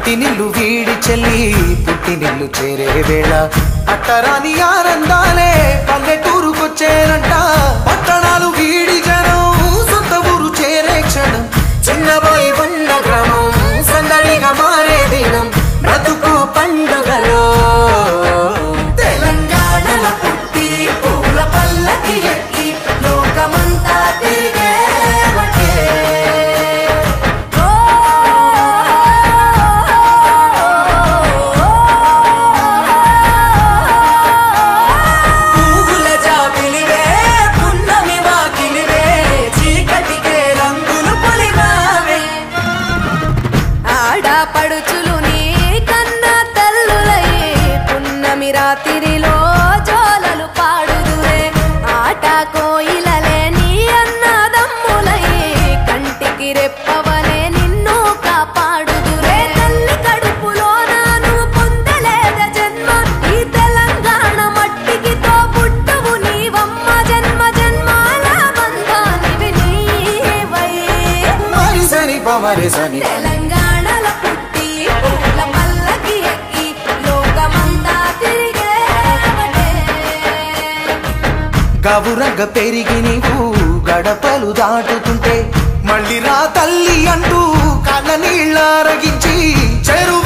మెట్టినిల్లు వీడి చెల్లి పుట్టినిల్లు చేరే వేళ అట్టరాని ఆనందాలే పల్లెటూరుకొచ్చేనంట పట్టణాలు వీడి జనం సొంత ఊరు చేరే క్షణం చిన్నబోయి ఉన్న గ్రామం సందడిగా మారే దినం బ్రతుకు పండుగలో తెలంగాణలో పుట్టి పూల పల్లకి ఎక్కి లోకమంతా తిరిగే పడుచులు నీ కన్నా తల్లులయ్యే పున్నమి రాత్రిలో జోలలు పాడుదురే ఆట కోయిలలే నీ అన్నదమ్ములయ్యే కంటికి రెప్పవలే నిన్ను కాపాడుదురే తల్లి కడుపులో నాను పొందలేద జన్మ ఈ తెలంగాణ మట్టికి తో పుట్టవు నీవమ్మ జన్మ జన్మాల బంధానివి నీవై మరిసని పమరిసని తెలంగాణలో పుట్టి పూల పల్లకి ఎక్కి లోకమంతా తిరిగే గవురగ పెరిగి నీవు గడపలు దాటుతుంటే మళ్ళీ రా తల్లి అంటూ కళ్ళ నీళ్ళ రగించి చెరు